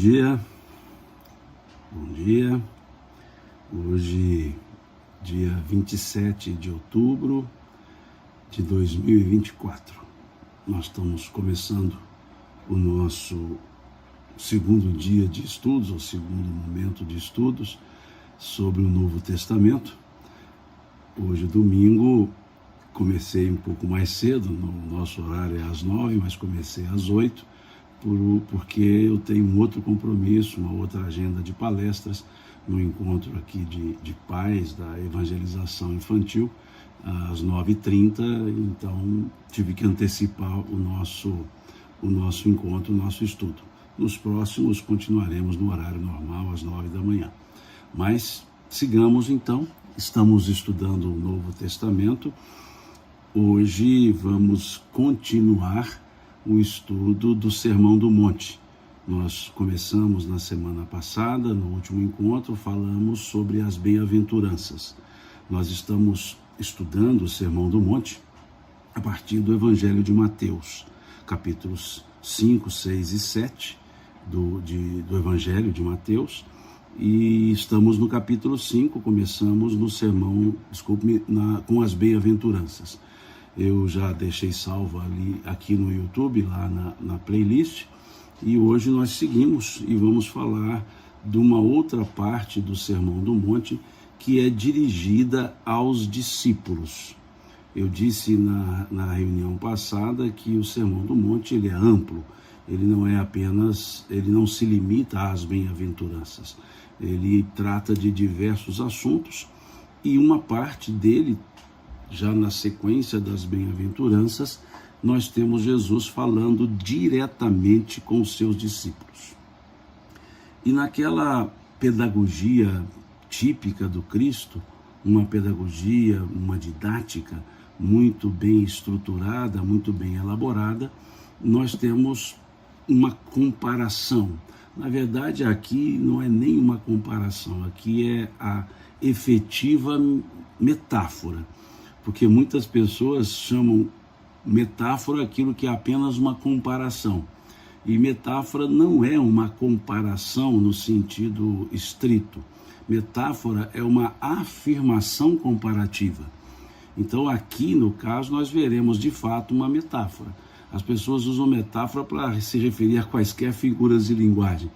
dia, bom dia. Hoje, dia 27 de outubro de 2024, nós estamos começando o nosso segundo dia de estudos, ou segundo momento de estudos sobre o Novo Testamento. Hoje, domingo, comecei um pouco mais cedo, no nosso horário é às 9, mas comecei às 8, porque eu tenho um outro compromisso, uma outra agenda de palestras, no encontro aqui de pais da evangelização infantil, às 9h30, então tive que antecipar o nosso encontro, o nosso estudo. Nos próximos continuaremos no horário normal, às 9 da manhã. Mas sigamos então, estamos estudando o Novo Testamento. Hoje vamos continuar o estudo do Sermão do Monte. Nós começamos na semana passada, no último encontro, falamos sobre as bem-aventuranças. Nós estamos estudando o Sermão do Monte a partir do Evangelho de Mateus, capítulos 5, 6 e 7 do Evangelho de Mateus, e estamos no capítulo 5, começamos no sermão, com as bem-aventuranças. Eu já deixei salvo aqui no YouTube, lá na playlist, e hoje nós seguimos e vamos falar de uma outra parte do Sermão do Monte que é dirigida aos discípulos. Eu disse na reunião passada que o Sermão do Monte ele é amplo, ele não se limita às bem-aventuranças, ele trata de diversos assuntos e uma parte dele, já na sequência das bem-aventuranças, nós temos Jesus falando diretamente com os seus discípulos. E naquela pedagogia típica do Cristo, uma pedagogia, uma didática muito bem estruturada, muito bem elaborada, nós temos uma comparação. Na verdade, aqui não é nem uma comparação, aqui é a efetiva metáfora. Porque muitas pessoas chamam metáfora aquilo que é apenas uma comparação. E metáfora não é uma comparação no sentido estrito. Metáfora é uma afirmação comparativa. Então aqui, no caso, nós veremos de fato uma metáfora. As pessoas usam metáfora para se referir a quaisquer figuras de linguagem.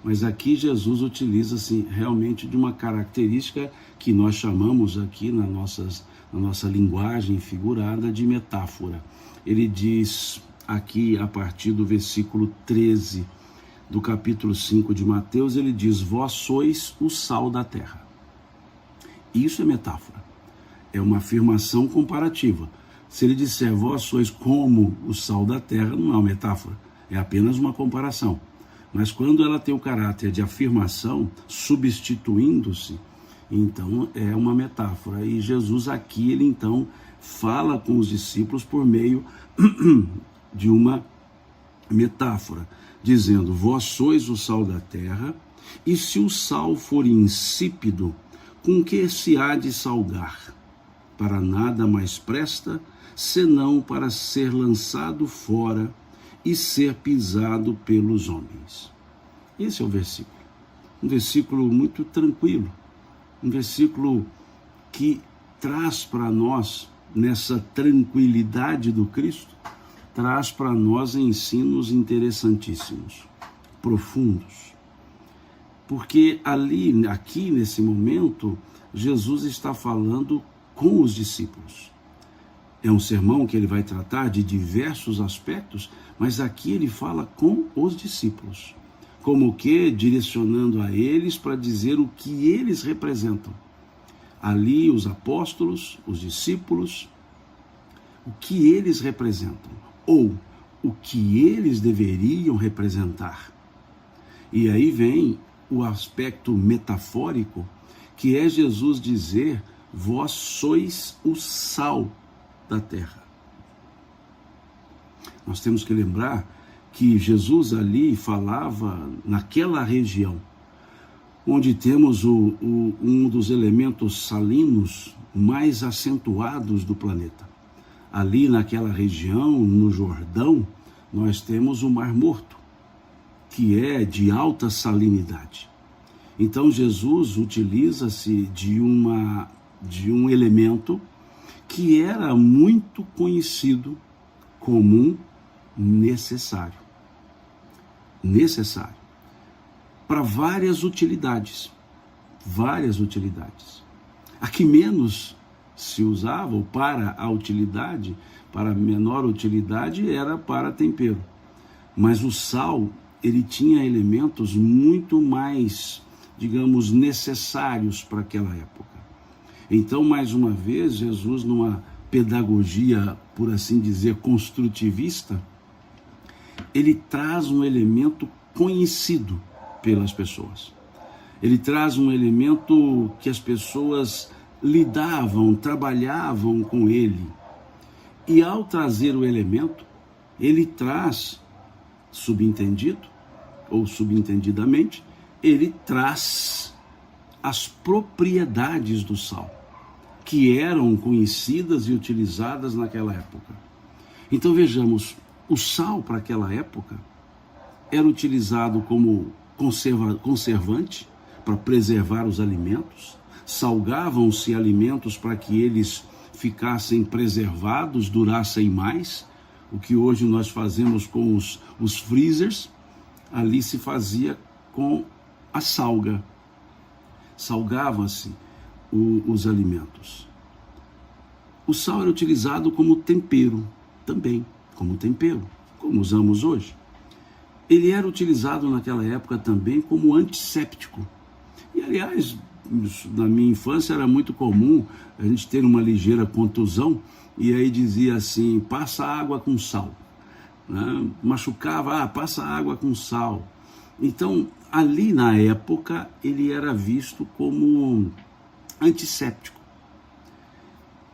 Mas aqui Jesus utiliza assim, realmente de uma característica que nós chamamos aqui na nossa linguagem figurada de metáfora. Ele diz aqui a partir do versículo 13 do capítulo 5 de Mateus, ele diz: vós sois o sal da terra. Isso é metáfora, é uma afirmação comparativa. Se ele disser vós sois como o sal da terra, não é uma metáfora, é apenas uma comparação. Mas quando ela tem o caráter de afirmação, substituindo-se, então é uma metáfora. E Jesus aqui, ele então fala com os discípulos por meio de uma metáfora, dizendo: vós sois o sal da terra, e se o sal for insípido, com que se há de salgar? Para nada mais presta, senão para ser lançado fora e ser pisado pelos homens. Esse é o versículo. Um versículo muito tranquilo, um versículo que traz para nós, nessa tranquilidade do Cristo, traz para nós ensinos interessantíssimos, profundos. Porque aqui nesse momento, Jesus está falando com os discípulos. É um sermão que ele vai tratar de diversos aspectos, mas aqui ele fala com os discípulos. Como que? Direcionando a eles para dizer o que eles representam. Ali os apóstolos, os discípulos, o que eles representam, ou o que eles deveriam representar. E aí vem o aspecto metafórico, que é Jesus dizer: vós sois o sal da terra. Nós temos que lembrar que Jesus ali falava naquela região, onde temos um dos elementos salinos mais acentuados do planeta. Ali naquela região, no Jordão, nós temos o Mar Morto. que é de alta salinidade. Então Jesus utiliza-se de um elemento que era muito conhecido, comum, necessário para várias utilidades. A que menos se usava, ou para a utilidade, para a menor utilidade, era para tempero. Mas o sal, ele tinha elementos muito mais, digamos, necessários para aquela época. Então, mais uma vez, Jesus, numa pedagogia, por assim dizer, construtivista, ele traz um elemento conhecido pelas pessoas. Ele traz um elemento que as pessoas lidavam, trabalhavam com ele. E ao trazer o elemento, ele traz, subentendido ou subentendidamente, ele traz as propriedades do sal, que eram conhecidas e utilizadas naquela época. Então vejamos, o sal para aquela época era utilizado como conservante para preservar os alimentos, salgavam-se alimentos para que eles ficassem preservados, durassem mais. O que hoje nós fazemos com os freezers, ali se fazia com a salga. Salgava-se os alimentos. O sal era utilizado como tempero também, como usamos hoje. Ele era utilizado naquela época também como antisséptico. E, aliás, na minha infância era muito comum a gente ter uma ligeira contusão e aí dizia assim, passa água com sal. Né? Machucava, passa água com sal. Então, ali na época, ele era visto como antisséptico.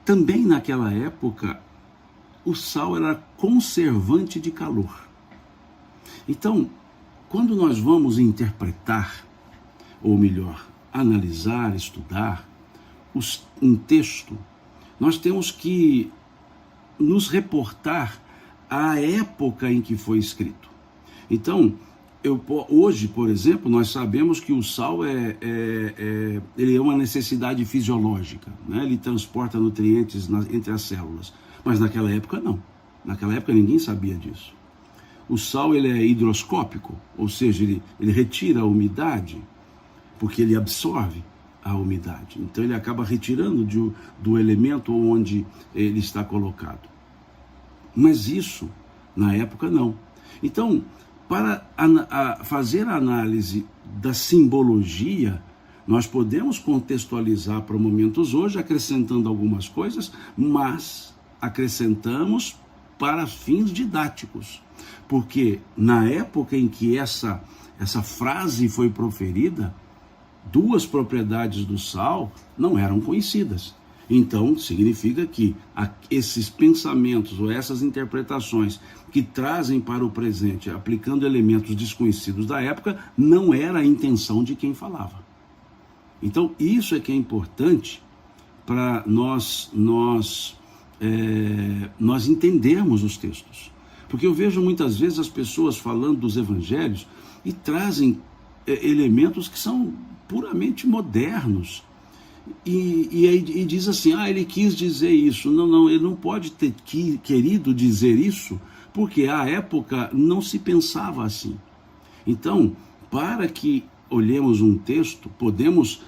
Também naquela época, o sal era conservante de calor. Então, quando nós vamos interpretar, ou melhor, analisar, estudar um texto, nós temos que nos reportar à época em que foi escrito. Então, hoje, por exemplo, nós sabemos que o sal ele é uma necessidade fisiológica, né? Ele transporta nutrientes entre as células, mas naquela época não. Naquela época ninguém sabia disso. O sal ele é hidroscópico, ou seja, ele retira a umidade, porque ele absorve a umidade. Então ele acaba retirando do elemento onde ele está colocado. Mas isso, na época, não. Então, para fazer a análise da simbologia, nós podemos contextualizar para momentos hoje, acrescentando algumas coisas, mas acrescentamos para fins didáticos. Porque na época em que essa frase foi proferida, duas propriedades do sal não eram conhecidas. Então, significa que esses pensamentos ou essas interpretações que trazem para o presente, aplicando elementos desconhecidos da época, não era a intenção de quem falava. Então, isso é que é importante para nós entendermos os textos. Porque eu vejo muitas vezes as pessoas falando dos evangelhos e trazem elementos que são puramente modernos. E diz assim, ele quis dizer isso. Não, ele não pode ter querido dizer isso, porque à época não se pensava assim. Então, para que olhemos um texto, podemos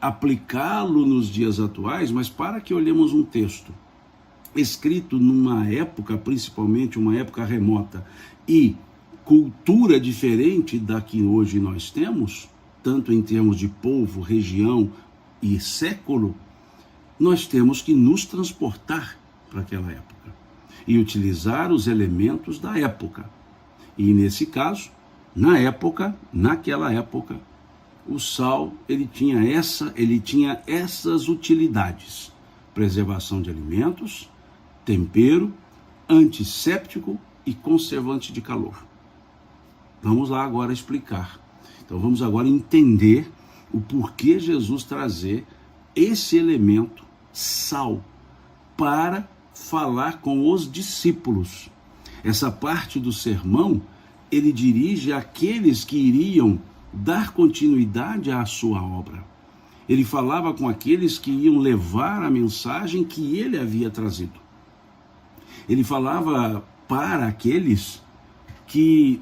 aplicá-lo nos dias atuais, mas para que olhemos um texto escrito numa época, principalmente uma época remota, e cultura diferente da que hoje nós temos, tanto em termos de povo, região e século, nós temos que nos transportar para aquela época e utilizar os elementos da época. E nesse caso, naquela época, o sal ele tinha essas utilidades: preservação de alimentos, tempero, antisséptico e conservante de calor. Vamos lá agora explicar. Então vamos agora entender o porquê Jesus trazer esse elemento, sal, para falar com os discípulos. Essa parte do sermão ele dirige àqueles que iriam dar continuidade à sua obra. Ele falava com aqueles que iam levar a mensagem que ele havia trazido. Ele falava para aqueles que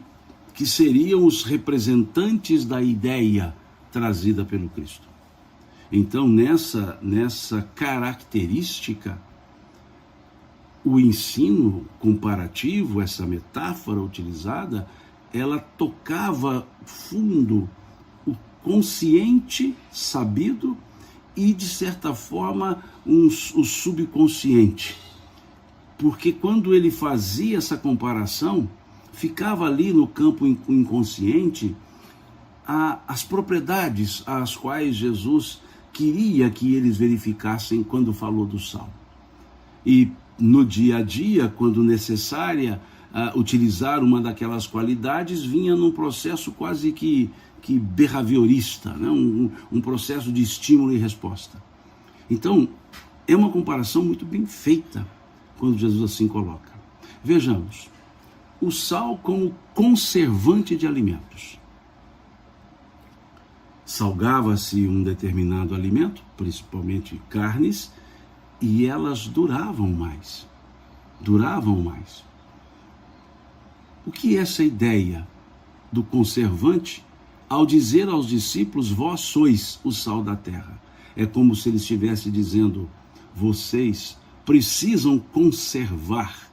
seriam os representantes da ideia trazida pelo Cristo. Então, nessa característica, o ensino comparativo, essa metáfora utilizada, ela tocava fundo o consciente, sabido, e, de certa forma, o subconsciente. Porque quando ele fazia essa comparação, ficava ali no campo inconsciente as propriedades às quais Jesus queria que eles verificassem quando falou do sal. E no dia a dia, quando necessária, utilizar uma daquelas qualidades, vinha num processo quase que behaviorista, né? um processo de estímulo e resposta. Então, é uma comparação muito bem feita quando Jesus assim coloca. Vejamos, o sal como conservante de alimentos. Salgava-se um determinado alimento, principalmente carnes, e elas duravam mais. O que é essa ideia do conservante ao dizer aos discípulos, vós sois o sal da terra? É como se ele estivesse dizendo, vocês precisam conservar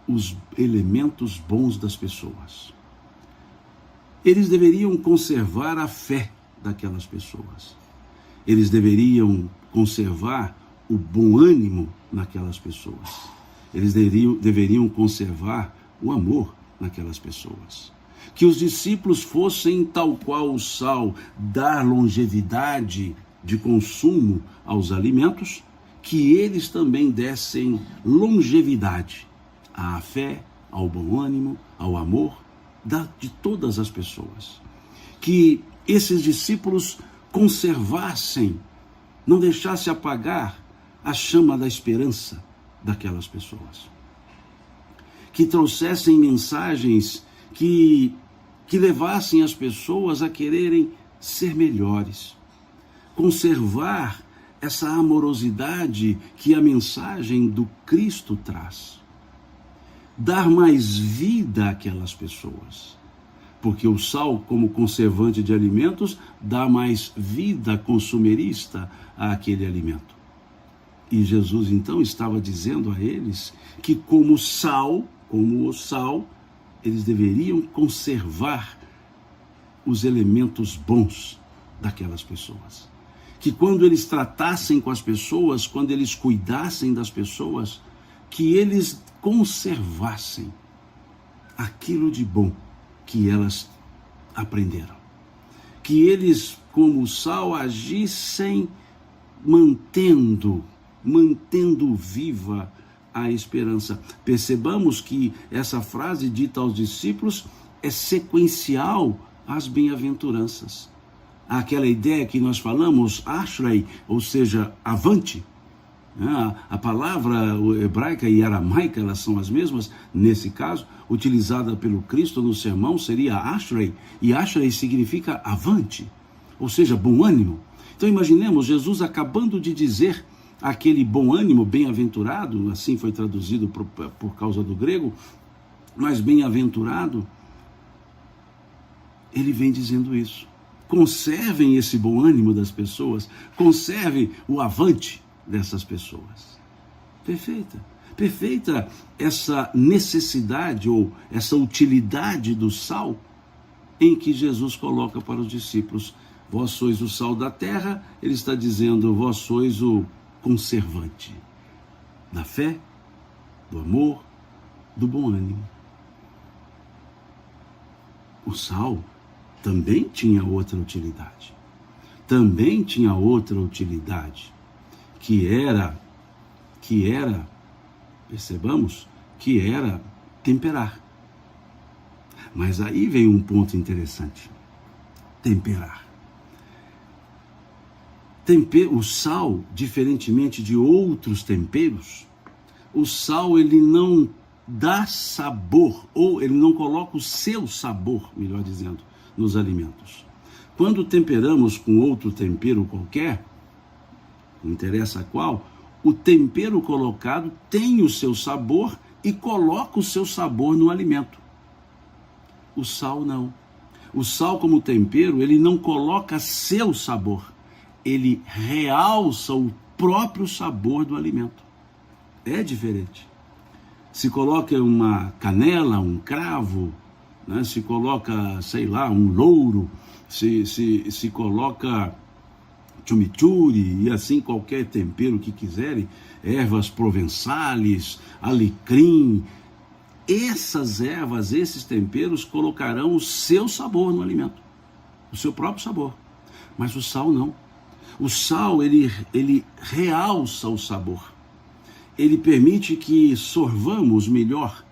os elementos bons das pessoas. Eles deveriam conservar a fé daquelas pessoas. Eles deveriam conservar o bom ânimo naquelas pessoas. Eles deveriam conservar o amor naquelas pessoas. Que os discípulos fossem tal qual o sal, dar longevidade de consumo aos alimentos, que eles também dessem longevidade à fé, ao bom ânimo, ao amor de todas as pessoas. Que esses discípulos conservassem, não deixassem apagar a chama da esperança daquelas pessoas. Que trouxessem mensagens que levassem as pessoas a quererem ser melhores. Conservar essa amorosidade que a mensagem do Cristo traz. Dar mais vida àquelas pessoas. Porque o sal, como conservante de alimentos, dá mais vida consumerista àquele alimento. E Jesus, então, estava dizendo a eles que como o sal, eles deveriam conservar os elementos bons daquelas pessoas. Que quando eles tratassem com as pessoas, quando eles cuidassem das pessoas, que eles conservassem aquilo de bom que elas aprenderam. Que eles, como sal, agissem mantendo viva a esperança. Percebamos que essa frase dita aos discípulos é sequencial às bem-aventuranças. Aquela ideia que nós falamos, ashrei, ou seja, avante. A palavra hebraica e aramaica, elas são as mesmas, nesse caso, utilizada pelo Cristo no sermão, seria ashrei, e ashrei significa avante, ou seja, bom ânimo. Então imaginemos Jesus acabando de dizer aquele bom ânimo, bem-aventurado, assim foi traduzido por causa do grego, mas bem-aventurado, ele vem dizendo isso. Conservem esse bom ânimo das pessoas, conserve o avante dessas pessoas. Perfeita essa necessidade ou essa utilidade do sal em que Jesus coloca para os discípulos. Vós sois o sal da terra, ele está dizendo, vós sois o conservante da fé, do amor, do bom ânimo. O sal também tinha outra utilidade. Que era, percebamos, que era temperar. Mas aí vem um ponto interessante. Temperar. O sal, diferentemente de outros temperos, o sal ele não dá sabor, ou ele não coloca o seu sabor, melhor dizendo, nos alimentos. Quando temperamos com outro tempero qualquer, não interessa qual, o tempero colocado tem o seu sabor e coloca o seu sabor no alimento. O sal não. O sal, como tempero, ele não coloca seu sabor, ele realça o próprio sabor do alimento. É diferente. Se coloca uma canela, um cravo, né? Se coloca, sei lá, um louro, se coloca chimichurri e assim qualquer tempero que quiserem, ervas provençales, alecrim, essas ervas, esses temperos colocarão o seu sabor no alimento, o seu próprio sabor. Mas o sal não. O sal, ele realça o sabor. Ele permite que sorvamos melhor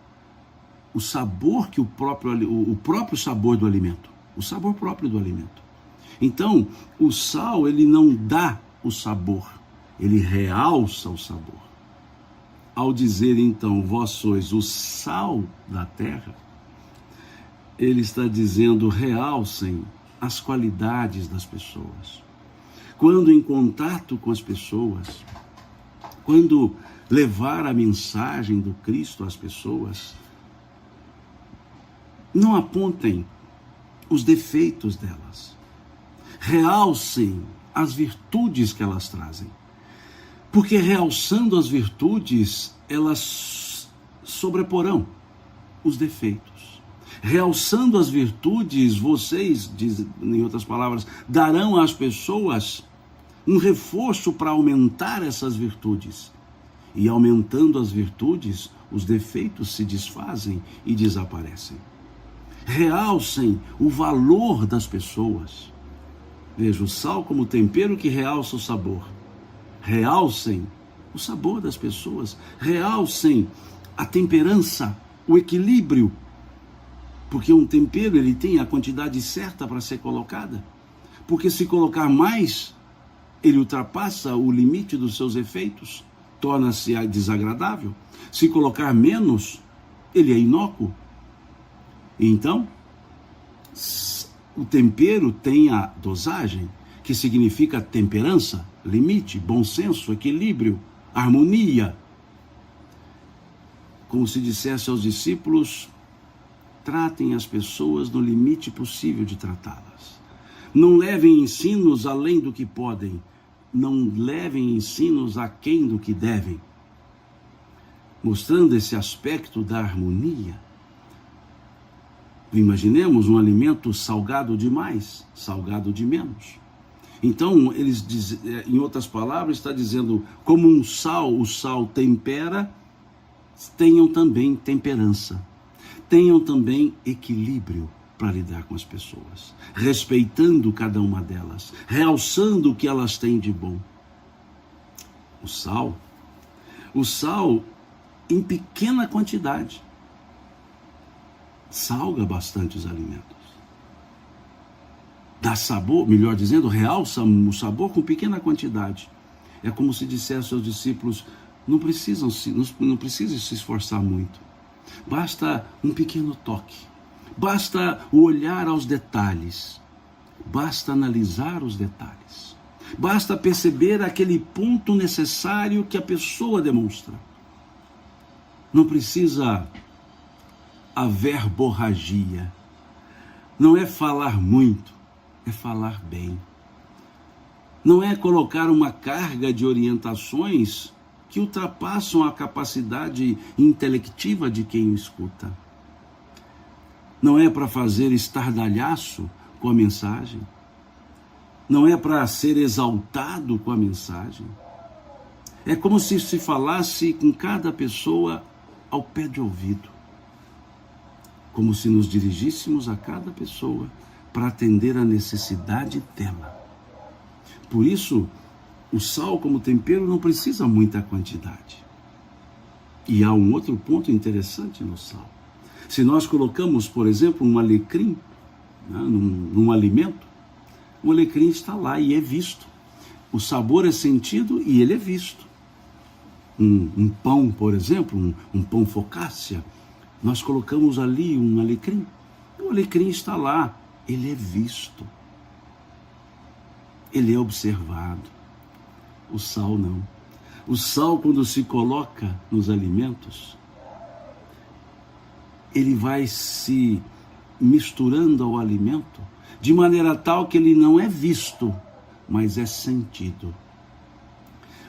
o sabor que o próprio sabor do alimento, o sabor próprio do alimento. Então, o sal, ele não dá o sabor, ele realça o sabor. Ao dizer, então, vós sois o sal da terra, ele está dizendo, realcem as qualidades das pessoas. Quando em contato com as pessoas, quando levar a mensagem do Cristo às pessoas, não apontem os defeitos delas. Realcem as virtudes que elas trazem. Porque realçando as virtudes, elas sobreporão os defeitos. Realçando as virtudes, vocês, em outras palavras, darão às pessoas um reforço para aumentar essas virtudes. E aumentando as virtudes, os defeitos se desfazem e desaparecem. Realcem o valor das pessoas. Veja, o sal como tempero que realça o sabor. Realcem o sabor das pessoas. Realcem a temperança, o equilíbrio. Porque um tempero, ele tem a quantidade certa para ser colocada. Porque se colocar mais, ele ultrapassa o limite dos seus efeitos, torna-se desagradável. Se colocar menos, ele é inócuo. Então, o tempero tem a dosagem, que significa temperança, limite, bom senso, equilíbrio, harmonia. Como se dissesse aos discípulos, tratem as pessoas no limite possível de tratá-las. Não levem ensinos além do que podem. Não levem ensinos aquém do que devem. Mostrando esse aspecto da harmonia. Imaginemos um alimento salgado demais, salgado de menos. Então, eles dizem, em outras palavras, está dizendo, como um sal, o sal tempera, tenham também temperança. Tenham também equilíbrio para lidar com as pessoas, respeitando cada uma delas, realçando o que elas têm de bom. O sal em pequena quantidade, salga bastante os alimentos. Dá sabor, melhor dizendo, realça o sabor com pequena quantidade. É como se dissesse aos discípulos, não precisam se esforçar muito. Basta um pequeno toque. Basta o olhar aos detalhes. Basta analisar os detalhes. Basta perceber aquele ponto necessário que a pessoa demonstra. Não precisa a verborragia. Não é falar muito, é falar bem. Não é colocar uma carga de orientações que ultrapassam a capacidade intelectiva de quem o escuta. Não é para fazer estardalhaço com a mensagem. Não é para ser exaltado com a mensagem. É como se se falasse com cada pessoa ao pé de ouvido. Como se nos dirigíssemos a cada pessoa para atender a necessidade dela. Por isso, o sal como tempero não precisa muita quantidade. E há um outro ponto interessante no sal. Se nós colocamos, por exemplo, um alecrim, né, num alimento, o alecrim está lá e é visto. O sabor é sentido e ele é visto. um pão, por exemplo, um pão focaccia, nós colocamos ali um alecrim. O alecrim está lá, ele é visto, ele é observado. O sal não. O sal, quando se coloca nos alimentos, ele vai se misturando ao alimento de maneira tal que ele não é visto, mas é sentido.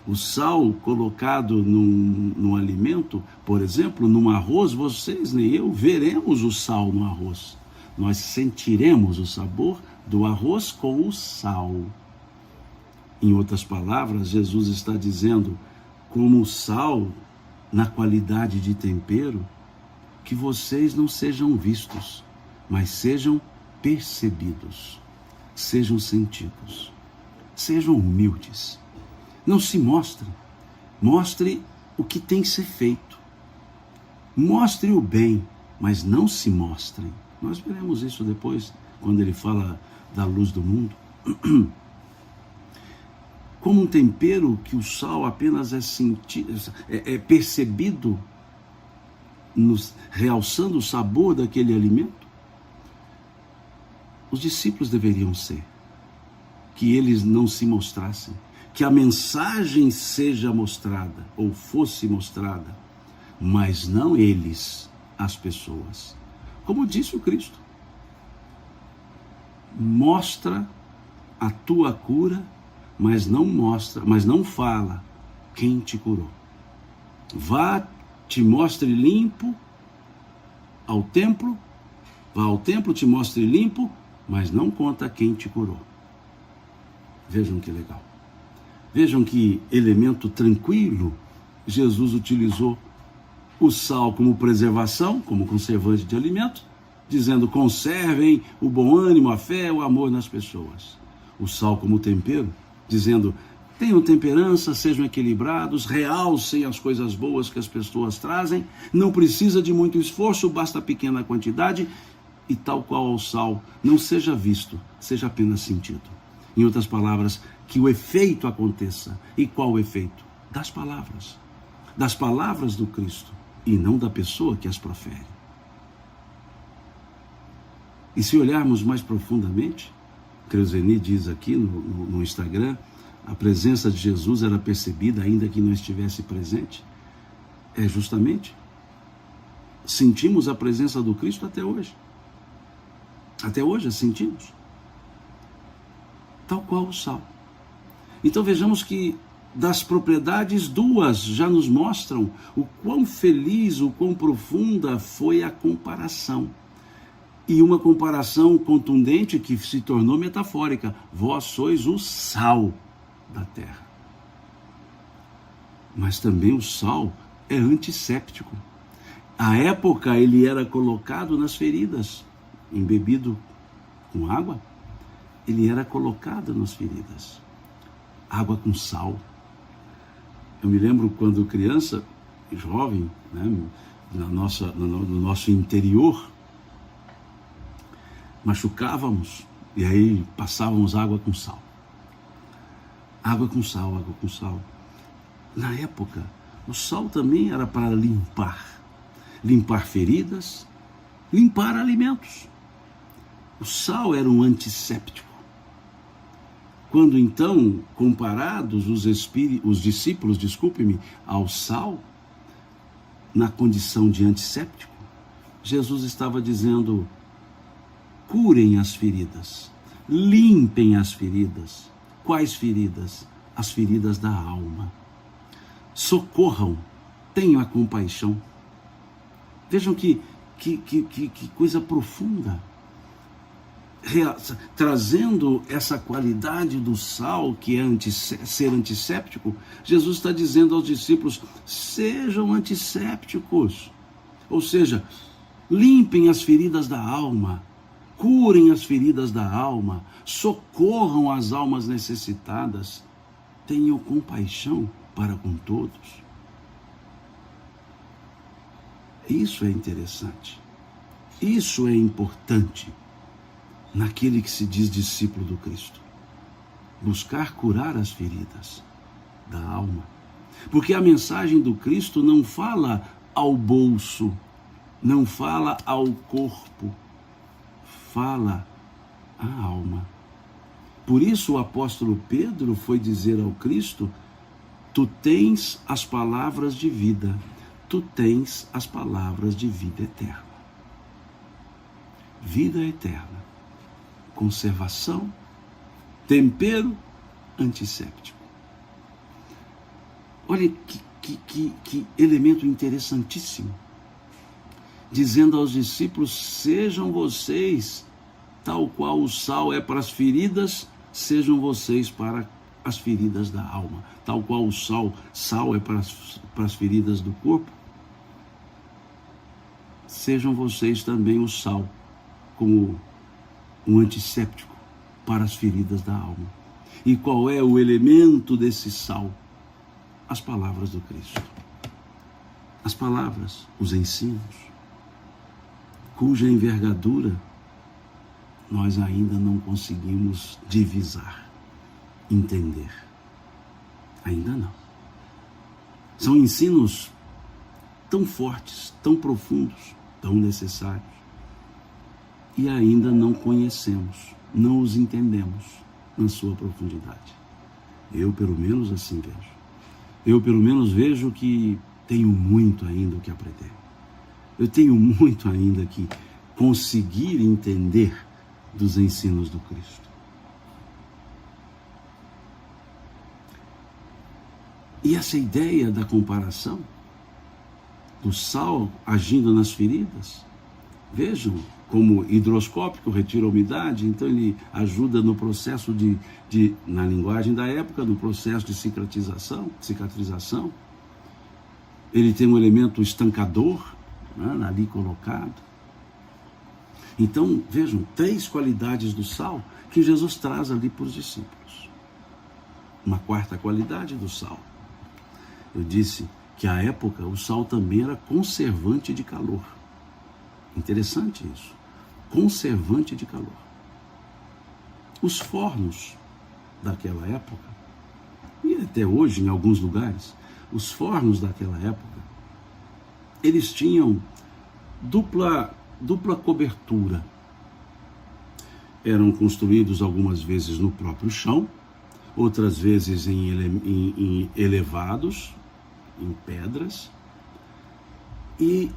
O sal colocado no alimento, por exemplo, num arroz, vocês nem eu veremos o sal no arroz. Nós sentiremos o sabor do arroz com o sal. Em outras palavras, Jesus está dizendo, como o sal, na qualidade de tempero, que vocês não sejam vistos, mas sejam percebidos, sejam sentidos, sejam humildes. Não se mostrem, mostre o que tem que ser feito. Mostre o bem, mas não se mostrem. Nós veremos isso depois, quando ele fala da luz do mundo. Como um tempero que o sal apenas é percebido, realçando o sabor daquele alimento, os discípulos deveriam ser, que eles não se mostrassem, que a mensagem seja mostrada, ou fosse mostrada, mas não eles, as pessoas. Como disse o Cristo, mostra a tua cura, mas não fala quem te curou. Vá, te mostre limpo ao templo, vá ao templo, te mostre limpo, mas não conta quem te curou. Vejam que legal. Vejam que elemento tranquilo Jesus utilizou o sal como preservação, como conservante de alimento, dizendo conservem o bom ânimo, a fé, o amor nas pessoas. O sal como tempero, dizendo tenham temperança, sejam equilibrados, realcem as coisas boas que as pessoas trazem, não precisa de muito esforço, basta pequena quantidade, e tal qual o sal, não seja visto, seja apenas sentido. Em outras palavras, que o efeito aconteça. E qual o efeito? Das palavras do Cristo, e não da pessoa que as profere. E se olharmos mais profundamente, Creuzeni diz aqui no Instagram, a presença de Jesus era percebida ainda que não estivesse presente. É justamente, sentimos a presença do Cristo até hoje. Até hoje a sentimos. Tal qual o sal. Então vejamos que das propriedades, duas já nos mostram o quão feliz, o quão profunda foi a comparação. E uma comparação contundente que se tornou metafórica. Vós sois o sal da terra. Mas também o sal é antisséptico. À época ele era colocado nas feridas, embebido com água, ele era colocado nas feridas. Água com sal. Eu me lembro quando criança, jovem, né, no nosso interior, machucávamos e aí passávamos água com sal. Água com sal, água com sal. Na época, o sal também era para limpar feridas, limpar alimentos. O sal era um antisséptico. Quando então, comparados os discípulos, ao sal, na condição de antisséptico, Jesus estava dizendo, curem as feridas, limpem as feridas. Quais feridas? As feridas da alma. Socorram, tenham a compaixão. Vejam que coisa profunda. Trazendo essa qualidade do sal, que é ser antisséptico, Jesus está dizendo aos discípulos, sejam antissépticos. Ou seja, limpem as feridas da alma, curem as feridas da alma, socorram as almas necessitadas, tenham compaixão para com todos. Isso é interessante, isso é importante naquele que se diz discípulo do Cristo. Buscar curar as feridas da alma, Porque a mensagem do Cristo não fala ao bolso, não fala ao corpo, fala à alma. Por isso o apóstolo Pedro foi dizer ao Cristo: tu tens as palavras de vida, tu tens as palavras de vida eterna. Vida eterna, conservação, tempero antisséptico. Olha que elemento interessantíssimo. Dizendo aos discípulos: sejam vocês, tal qual o sal é para as feridas, sejam vocês para as feridas da alma. Tal qual o sal é para as feridas do corpo, sejam vocês também o sal, como um antisséptico para as feridas da alma. E qual é o elemento desse sal? As palavras do Cristo. As palavras, os ensinos, cuja envergadura nós ainda não conseguimos divisar, entender. Ainda não. São ensinos tão fortes, tão profundos, tão necessários, e ainda não conhecemos, não os entendemos na sua profundidade. Eu, pelo menos, assim vejo. Eu, pelo menos, vejo que tenho muito ainda o que aprender. Eu tenho muito ainda que conseguir entender dos ensinos do Cristo. E essa ideia da comparação, do sal agindo nas feridas, vejam, como hidroscópico, retira a umidade, então ele ajuda no processo na linguagem da época, no processo de cicatrização. Ele tem um elemento estancador, né, ali colocado. Então, vejam, 3 qualidades do sal que Jesus traz ali para os discípulos. Uma 4ª qualidade do sal. Eu disse que à época o sal também era conservante de calor. Interessante isso. Conservante de calor. Os fornos daquela época, e até hoje em alguns lugares, os fornos daquela época, eles tinham dupla cobertura. Eram construídos algumas vezes no próprio chão, outras vezes em elevados, em pedras, e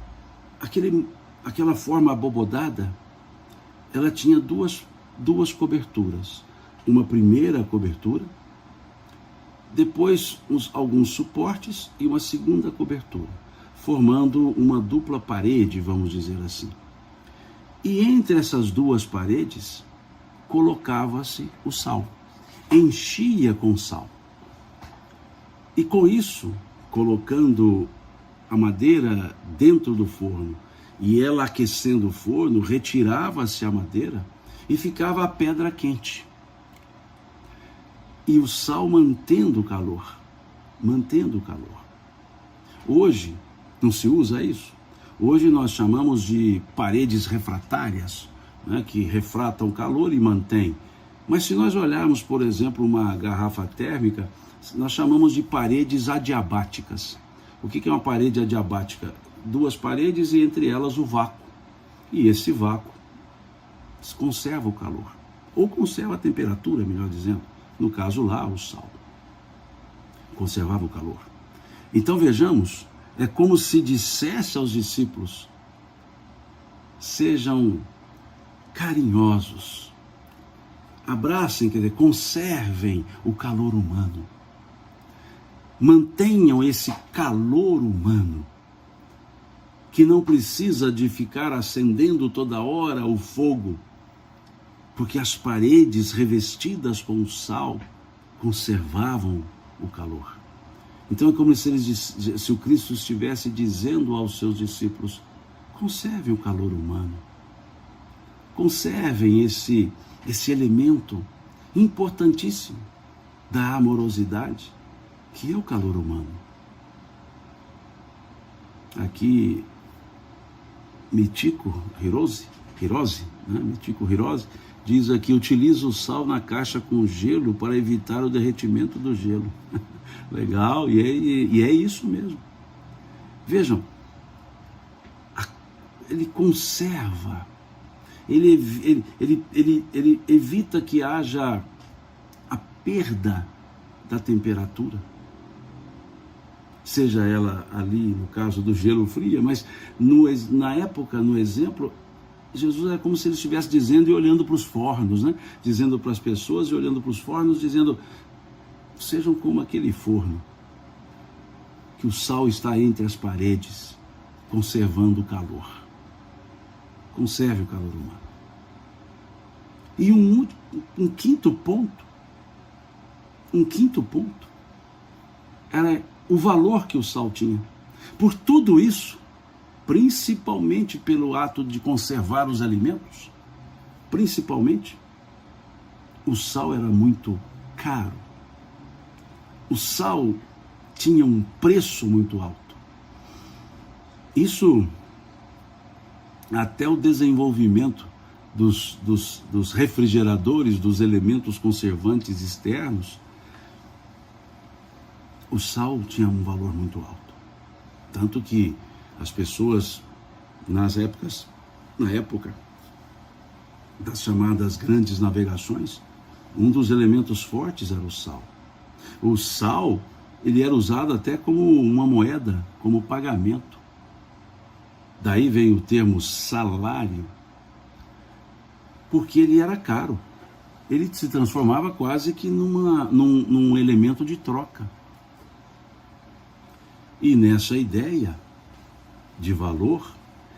aquela forma abobodada, ela tinha duas coberturas. Uma primeira cobertura, depois alguns suportes e uma segunda cobertura, formando uma dupla parede, vamos dizer assim. E entre essas 2 paredes, colocava-se o sal, enchia com sal. E com isso, colocando a madeira dentro do forno, e ela aquecendo o forno, retirava-se a madeira e ficava a pedra quente. E o sal mantendo o calor. Hoje, não se usa isso. Hoje nós chamamos de paredes refratárias, né, que refratam o calor e mantém. Mas se nós olharmos, por exemplo, uma garrafa térmica, nós chamamos de paredes adiabáticas. O que é uma parede adiabática? 2 paredes e entre elas o vácuo. E esse vácuo conserva o calor, ou conserva a temperatura, melhor dizendo. No caso lá, o sal conservava o calor. Então vejamos, é como se dissesse aos discípulos: sejam carinhosos, abracem, quer dizer, conservem o calor humano, mantenham esse calor humano, que não precisa de ficar acendendo toda hora o fogo, porque as paredes revestidas com o sal conservavam o calor. Então é como se o Cristo estivesse dizendo aos seus discípulos: conservem o calor humano, conservem esse elemento importantíssimo da amorosidade, que é o calor humano. Aqui, Michiko Hirose, diz aqui, utiliza o sal na caixa com gelo para evitar o derretimento do gelo. Legal, e é isso mesmo. Vejam, ele conserva, ele evita que haja a perda da temperatura, seja ela ali no caso do gelo fria, mas na época, no exemplo, Jesus é como se ele estivesse dizendo e olhando para os fornos, né? Dizendo para as pessoas e olhando para os fornos, dizendo, sejam como aquele forno, que o sal está entre as paredes, conservando o calor. Conserve o calor humano. E um quinto ponto era o valor que o sal tinha. Por tudo isso, principalmente pelo ato de conservar os alimentos, principalmente, o sal era muito caro. O sal tinha um preço muito alto. Isso, até o desenvolvimento dos refrigeradores, dos elementos conservantes externos, o sal tinha um valor muito alto. Tanto que as pessoas, na época das chamadas grandes navegações, um dos elementos fortes era o sal. O sal, ele era usado até como uma moeda, como pagamento. Daí vem o termo salário, porque ele era caro. Ele se transformava quase que num elemento de troca. E nessa ideia de valor,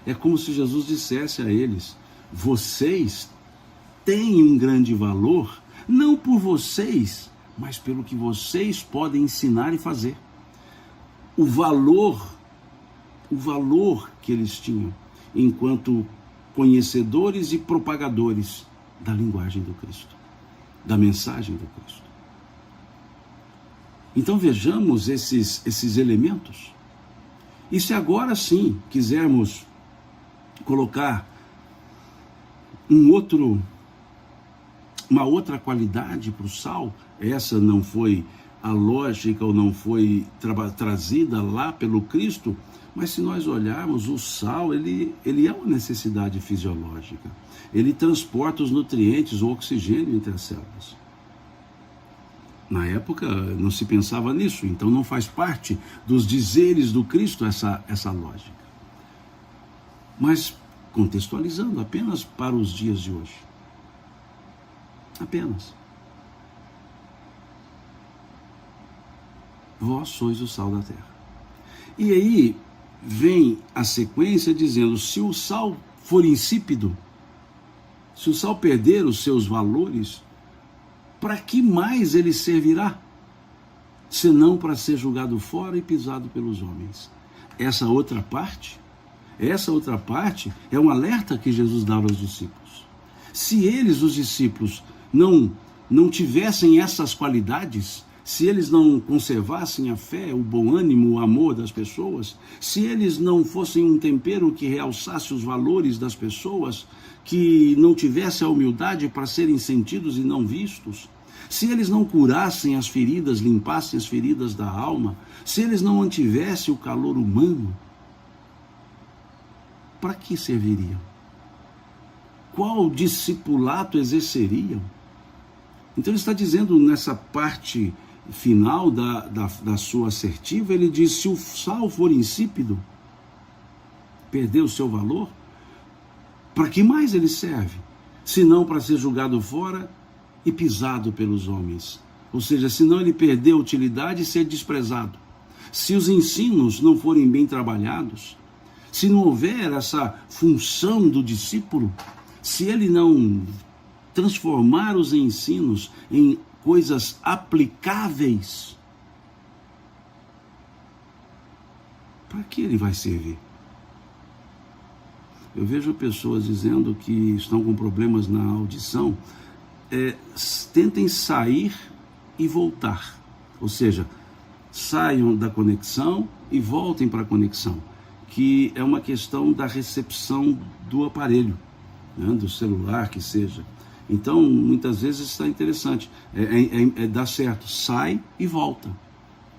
é como se Jesus dissesse a eles, vocês têm um grande valor, não por vocês, mas pelo que vocês podem ensinar e fazer. O valor que eles tinham, enquanto conhecedores e propagadores da linguagem do Cristo, da mensagem do Cristo. Então vejamos esses elementos. E se agora sim quisermos colocar uma outra qualidade para o sal, essa não foi a lógica ou não foi trazida lá pelo Cristo, mas se nós olharmos, o sal, ele é uma necessidade fisiológica. Ele transporta os nutrientes, o oxigênio entre as células. Na época não se pensava nisso, então não faz parte dos dizeres do Cristo essa lógica. Mas contextualizando apenas para os dias de hoje. Apenas. Vós sois o sal da terra. E aí vem a sequência dizendo, se o sal for insípido, se o sal perder os seus valores, para que mais ele servirá? Senão para ser jogado fora e pisado pelos homens. Essa outra parte é um alerta que Jesus dava aos discípulos. Se eles, os discípulos, não tivessem essas qualidades, se eles não conservassem a fé, o bom ânimo, o amor das pessoas, se eles não fossem um tempero que realçasse os valores das pessoas, que não tivesse a humildade para serem sentidos e não vistos, se eles não curassem as feridas, limpassem as feridas da alma, se eles não mantivessem o calor humano, para que serviriam? Qual discipulato exerceriam? Então ele está dizendo nessa parte final da sua assertiva, ele diz, se o sal for insípido, perder o seu valor, para que mais ele serve? Se não para ser jogado fora e pisado pelos homens. Ou seja, se não ele perder a utilidade e ser desprezado. Se os ensinos não forem bem trabalhados, se não houver essa função do discípulo, se ele não transformar os ensinos em coisas aplicáveis, para que ele vai servir? Eu vejo pessoas dizendo que estão com problemas na audição, tentem sair e voltar, ou seja, saiam da conexão e voltem para a conexão, que é uma questão da recepção do aparelho, né, do celular que seja. Então, muitas vezes está interessante, dá certo, sai e volta,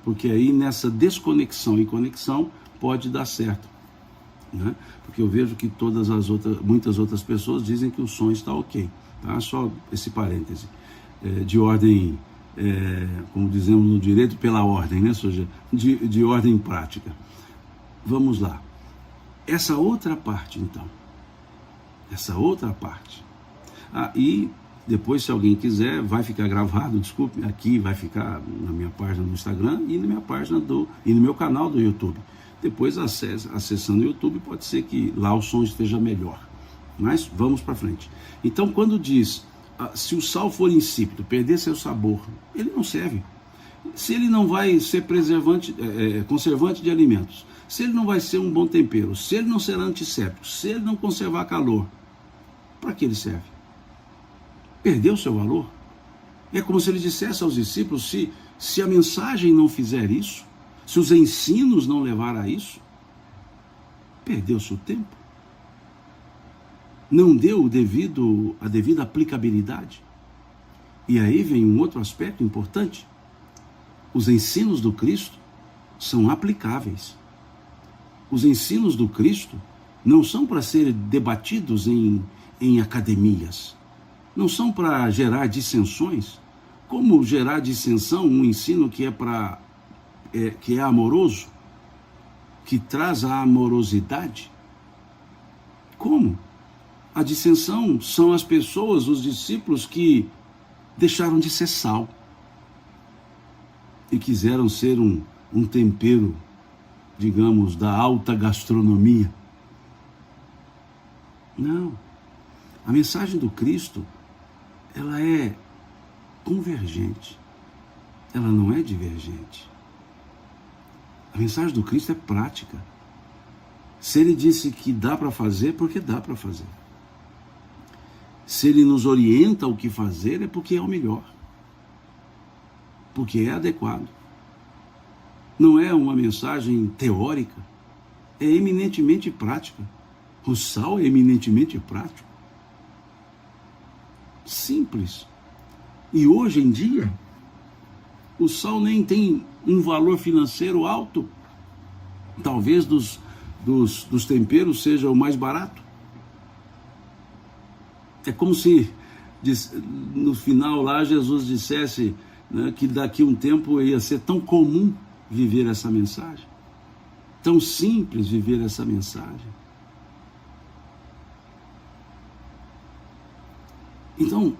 porque aí nessa desconexão e conexão pode dar certo, né? Porque eu vejo que muitas outras pessoas dizem que o som está ok, tá? Só esse parêntese, de ordem, como dizemos no direito, pela ordem, né? Ou seja, de ordem prática. Vamos lá, essa outra parte então, e depois, se alguém quiser, vai ficar gravado, desculpe, aqui vai ficar na minha página do Instagram e na minha página e no meu canal do YouTube. Depois, acessando o YouTube, pode ser que lá o som esteja melhor. Mas vamos para frente. Então, quando diz, se o sal for insípido, perder seu sabor, ele não serve. Se ele não vai ser conservante de alimentos, se ele não vai ser um bom tempero, se ele não será antisséptico, se ele não conservar calor, para que ele serve? Perdeu seu valor? É como se ele dissesse aos discípulos, se a mensagem não fizer isso, se os ensinos não levarem a isso, perdeu seu tempo? Não deu a devida aplicabilidade? E aí vem um outro aspecto importante. Os ensinos do Cristo são aplicáveis. Os ensinos do Cristo não são para serem debatidos em academias. Não são para gerar dissensões. Como gerar dissensão um ensino que é amoroso, que traz a amorosidade? Como? A dissensão são as pessoas, os discípulos que deixaram de ser sal e quiseram ser um tempero, digamos, da alta gastronomia. Não. A mensagem do Cristo, ela é convergente. Ela não é divergente. A mensagem do Cristo é prática. Se ele disse que dá para fazer, é porque dá para fazer. Se ele nos orienta o que fazer, é porque é o melhor. Porque é adequado. Não é uma mensagem teórica, é eminentemente prática. O sal é eminentemente prático. Simples. E hoje em dia, o sal nem tem um valor financeiro alto. Talvez dos temperos seja o mais barato. É como se no final lá Jesus dissesse, né, que daqui a um tempo ia ser tão comum viver essa mensagem, tão simples viver essa mensagem. Então,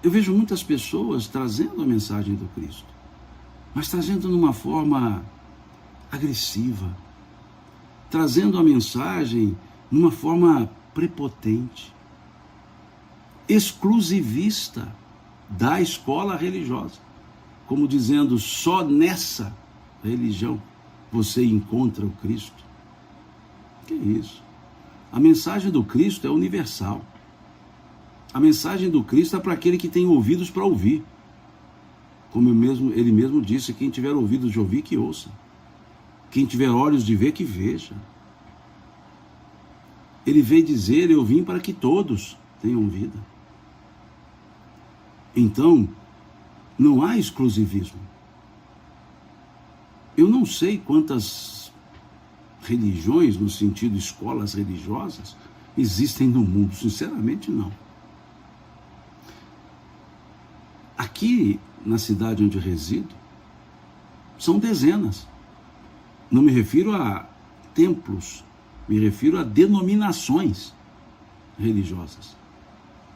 eu vejo muitas pessoas trazendo a mensagem do Cristo, mas trazendo numa forma agressiva, trazendo a mensagem numa forma prepotente, exclusivista da escola religiosa, como dizendo, só nessa religião você encontra o Cristo. Que isso? A mensagem do Cristo é universal. A mensagem do Cristo é para aquele que tem ouvidos para ouvir. Como ele mesmo disse, quem tiver ouvidos de ouvir, que ouça. Quem tiver olhos de ver, que veja. Ele veio dizer, eu vim para que todos tenham vida. Então, não há exclusivismo. Eu não sei quantas religiões, no sentido escolas religiosas, existem no mundo. Sinceramente, não. Aqui, na cidade onde resido, são dezenas. Não me refiro a templos, me refiro a denominações religiosas.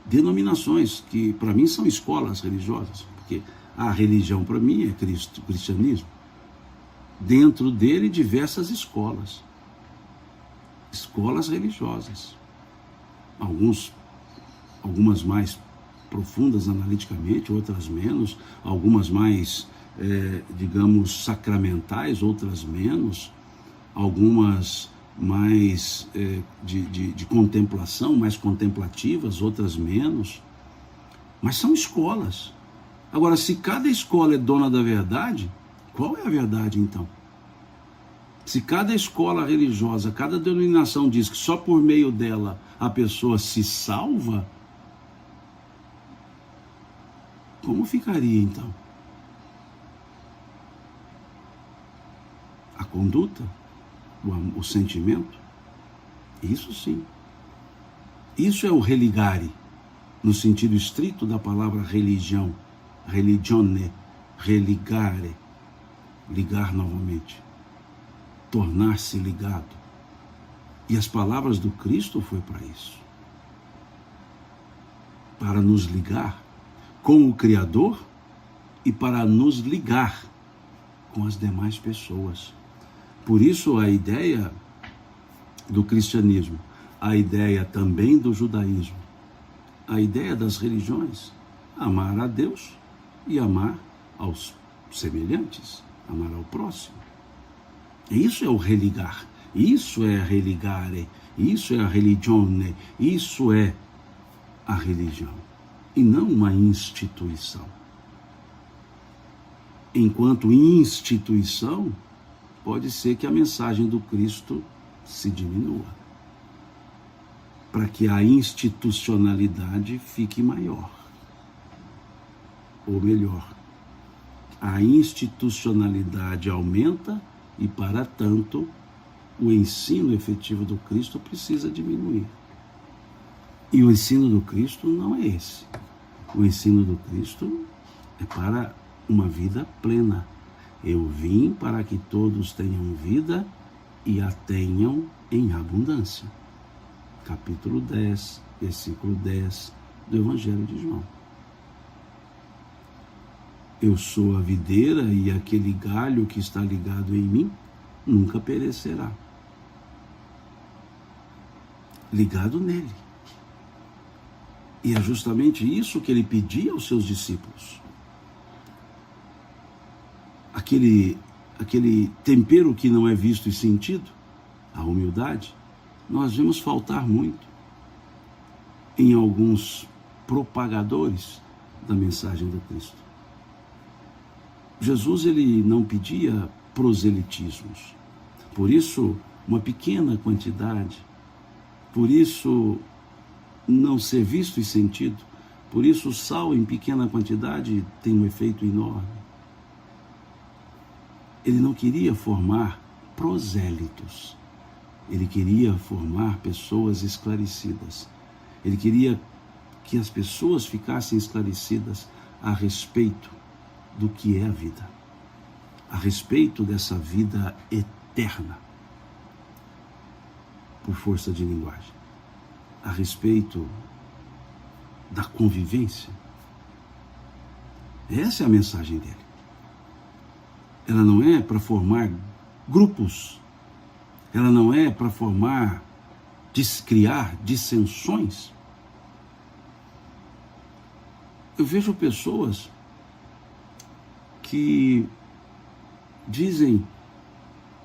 Denominações que, para mim, são escolas religiosas, porque a religião, para mim, é cristianismo. Dentro dele, diversas escolas religiosas. Algumas mais profundas analiticamente, outras menos, algumas mais, digamos, sacramentais, outras menos, algumas mais de contemplação, mais contemplativas, outras menos, mas são escolas. Agora, se cada escola é dona da verdade, qual é a verdade então? Se cada escola religiosa, cada denominação diz que só por meio dela a pessoa se salva, Como ficaria então? A conduta, o sentimento? Isso sim. Isso é o religare, no sentido estrito da palavra religião, religione, religare, ligar novamente, tornar-se ligado. E as palavras do Cristo foi para isso. Para nos ligar com o Criador e para nos ligar com as demais pessoas. Por isso a ideia do cristianismo, a ideia também do judaísmo, a ideia das religiões, amar a Deus e amar aos semelhantes, amar ao próximo. Isso é o religar, isso é religare, isso é a religione, isso é a religião, e não uma instituição. Enquanto instituição, pode ser que a mensagem do Cristo se diminua, para que a institucionalidade fique maior. Ou melhor, a institucionalidade aumenta e, para tanto, o ensino efetivo do Cristo precisa diminuir. E o ensino do Cristo não é esse. O ensino do Cristo é para uma vida plena. Eu vim para que todos tenham vida e a tenham em abundância. Capítulo 10, versículo 10 do Evangelho de João. Eu sou a videira e aquele galho que está ligado em mim nunca perecerá. Ligado nele. E é justamente isso que ele pedia aos seus discípulos. Aquele tempero que não é visto e sentido, a humildade, nós vemos faltar muito em alguns propagadores da mensagem do Cristo. Jesus, ele não pedia proselitismos. Por isso, uma pequena quantidade. Por isso, não ser visto e sentido. Por isso, o sal em pequena quantidade tem um efeito enorme. Ele não queria formar prosélitos. Ele queria formar pessoas esclarecidas. Ele queria que as pessoas ficassem esclarecidas a respeito do que é a vida, a respeito dessa vida eterna, por força de linguagem, a respeito da convivência. Essa é a mensagem dele. Ela não é para formar grupos, ela não é para criar dissensões. Eu vejo pessoas que dizem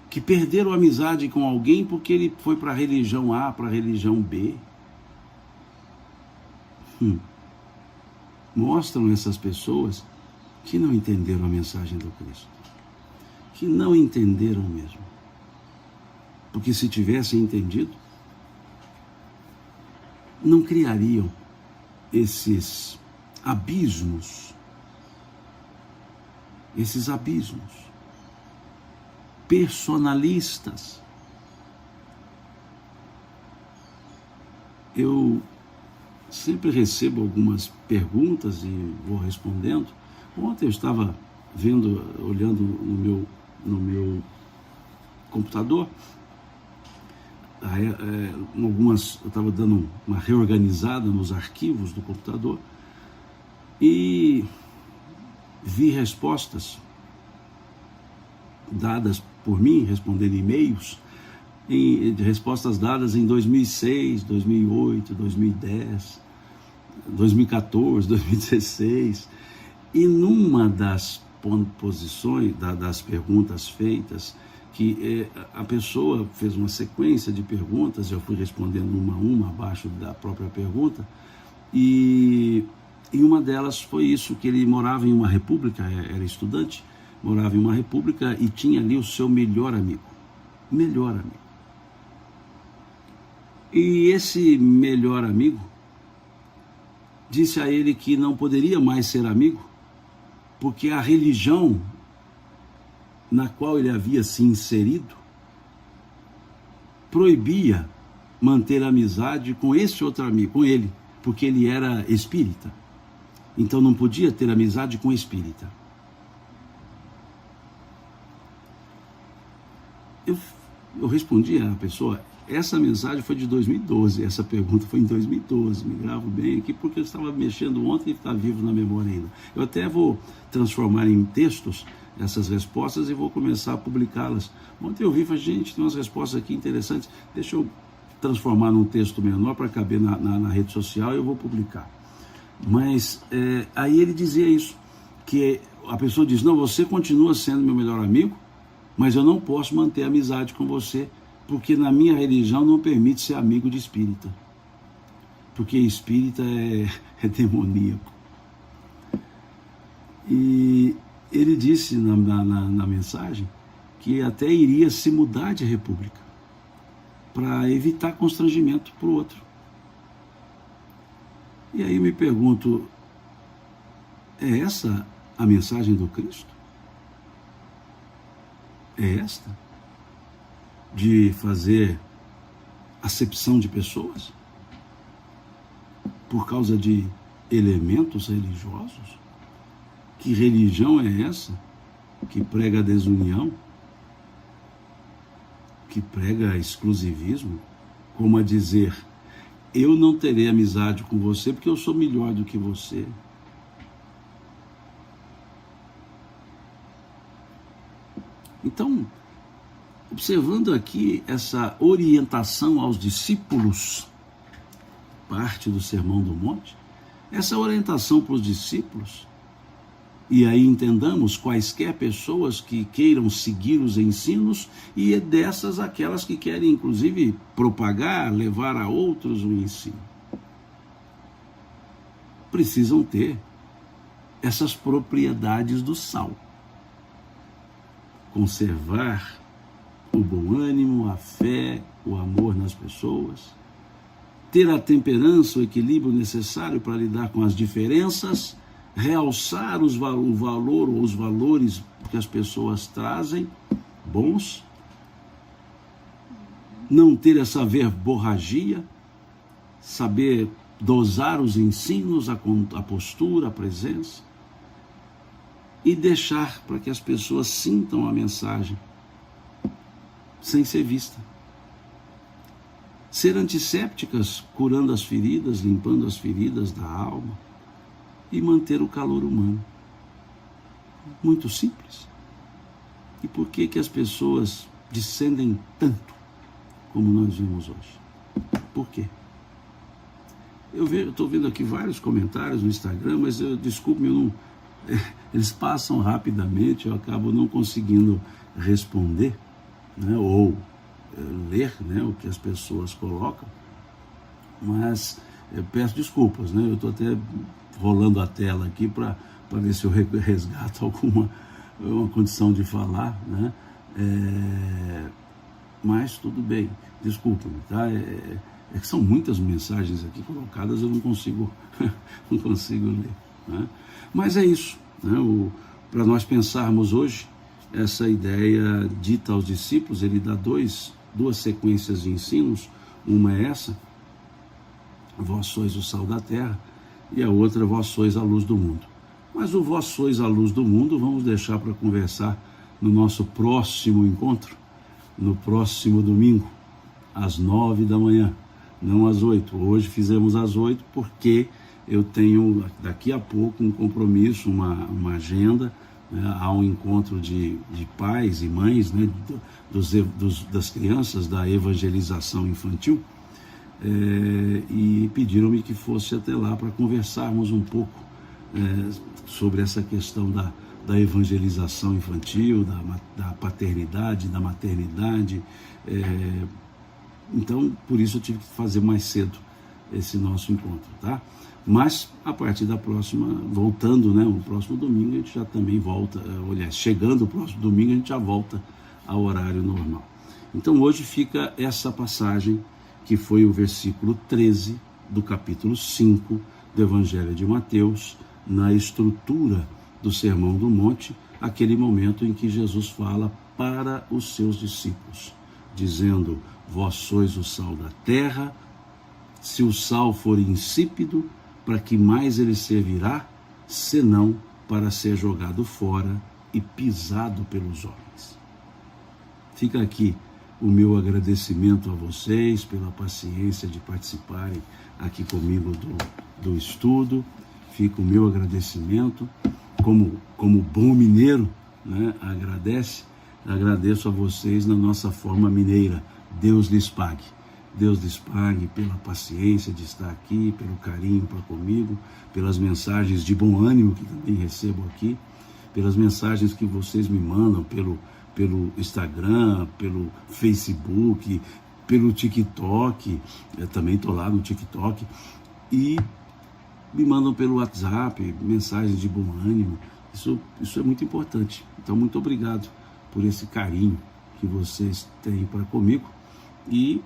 que perderam amizade com alguém porque ele foi para a religião A, para a religião B. Mostram essas pessoas que não entenderam a mensagem do Cristo. Que não entenderam mesmo. Porque se tivessem entendido, não criariam esses abismos personalistas. Eu sempre recebo algumas perguntas e vou respondendo. Ontem eu estava olhando no meu computador, eu estava dando uma reorganizada nos arquivos do computador e vi respostas dadas por mim, respondendo e-mails, respostas dadas em 2006, 2008, 2010, 2014, 2016, e numa das posições, das perguntas feitas, que a pessoa fez uma sequência de perguntas, eu fui respondendo uma a uma, abaixo da própria pergunta, e uma delas foi isso, que ele morava em uma república, era estudante, morava em uma república e tinha ali o seu melhor amigo. E esse melhor amigo disse a ele que não poderia mais ser amigo porque a religião na qual ele havia se inserido proibia manter amizade com esse outro amigo, com ele, porque ele era espírita. Então não podia ter amizade com espírita. Eu respondi à pessoa, essa mensagem foi de 2012, essa pergunta foi em 2012, me gravo bem aqui, porque eu estava mexendo ontem e está vivo na memória ainda. Eu até vou transformar em textos essas respostas e vou começar a publicá-las. Ontem eu vi, falei, gente, tem umas respostas aqui interessantes, deixa eu transformar num texto menor para caber na rede social e eu vou publicar. Mas aí ele dizia isso, que a pessoa diz, não, você continua sendo meu melhor amigo, mas eu não posso manter amizade com você, porque na minha religião não permite ser amigo de espírita. Porque espírita é demoníaco. E ele disse na mensagem que até iria se mudar de república para evitar constrangimento para o outro. E aí me pergunto, é essa a mensagem do Cristo? É esta? De fazer acepção de pessoas por causa de elementos religiosos? Que religião é essa que prega a desunião, que prega exclusivismo, como a dizer, eu não terei amizade com você porque eu sou melhor do que você? Então, observando aqui essa orientação aos discípulos, parte do Sermão do Monte, essa orientação para os discípulos, e aí entendamos quaisquer pessoas que queiram seguir os ensinos, e é dessas aquelas que querem inclusive propagar, levar a outros o ensino. Precisam ter essas propriedades do sal. Conservar o bom ânimo, a fé, o amor nas pessoas, ter a temperança, o equilíbrio necessário para lidar com as diferenças, realçar o valor ou os valores que as pessoas trazem, bons, não ter essa verborragia, saber dosar os ensinos, a postura, a presença, e deixar para que as pessoas sintam a mensagem, sem ser vista. Ser antissépticas, curando as feridas, limpando as feridas da alma, e manter o calor humano. Muito simples. E por que as pessoas descendem tanto como nós vemos hoje? Por quê? Eu estou vendo aqui vários comentários no Instagram, mas desculpe-me, eles passam rapidamente, eu acabo não conseguindo responder, né, ou ler, né, o que as pessoas colocam, mas eu peço desculpas, né, eu estou até rolando a tela aqui para ver se eu resgato uma condição de falar, né, mas tudo bem, desculpa-me, tá? É que são muitas mensagens aqui colocadas, eu não consigo ler, né? Mas é isso, né? Para nós pensarmos hoje, essa ideia dita aos discípulos, ele dá duas sequências de ensinos, uma é essa, vós sois o sal da terra, e a outra, vós sois a luz do mundo. Mas o vós sois a luz do mundo, vamos deixar para conversar no nosso próximo encontro, no próximo domingo, às 9 da manhã, não às 8. Hoje fizemos às 8 porque eu tenho daqui a pouco um compromisso, uma agenda, né, há um encontro de pais e mães, né, das crianças da evangelização infantil, e pediram-me que fosse até lá para conversarmos um pouco sobre essa questão da evangelização infantil, da paternidade, da maternidade. Então, por isso eu tive que fazer mais cedo esse nosso encontro, tá? Mas, a partir da próxima, voltando, né, o próximo domingo, a gente já também volta, chegando o próximo domingo, a gente já volta ao horário normal. Então, hoje fica essa passagem, que foi o versículo 13 do capítulo 5 do Evangelho de Mateus, na estrutura do Sermão do Monte, aquele momento em que Jesus fala para os seus discípulos, dizendo: vós sois o sal da terra, se o sal for insípido, para que mais ele servirá, senão para ser jogado fora e pisado pelos homens. Fica aqui o meu agradecimento a vocês pela paciência de participarem aqui comigo do estudo. Fica o meu agradecimento, como bom mineiro, né? Agradeço a vocês na nossa forma mineira. Deus lhes pague. Deus lhes pague pela paciência de estar aqui, pelo carinho para comigo, pelas mensagens de bom ânimo que também recebo aqui, pelas mensagens que vocês me mandam pelo Instagram, pelo Facebook, pelo TikTok. Eu também estou lá no TikTok. E me mandam pelo WhatsApp mensagens de bom ânimo. Isso é muito importante. Então, muito obrigado por esse carinho que vocês têm para comigo. E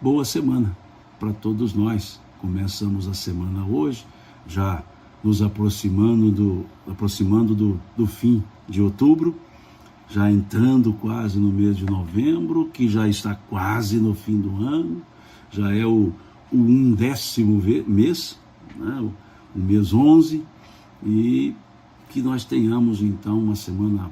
boa semana para todos nós. Começamos a semana hoje, já nos aproximando do fim de outubro, já entrando quase no mês de novembro, que já está quase no fim do ano, já é o 11º mês, né? O mês 11, e que nós tenhamos então uma semana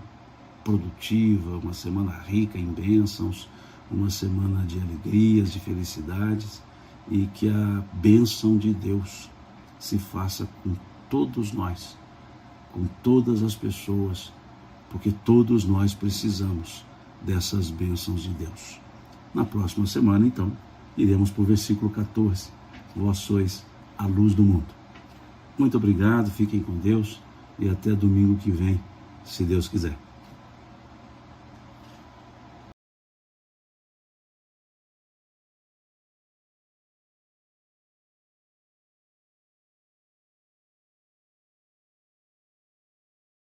produtiva, uma semana rica em bênçãos, uma semana de alegrias, de felicidades, e que a bênção de Deus se faça com todos nós, com todas as pessoas, porque todos nós precisamos dessas bênçãos de Deus. Na próxima semana, então, iremos para o versículo 14. Vós sois a luz do mundo. Muito obrigado, fiquem com Deus e até domingo que vem, se Deus quiser.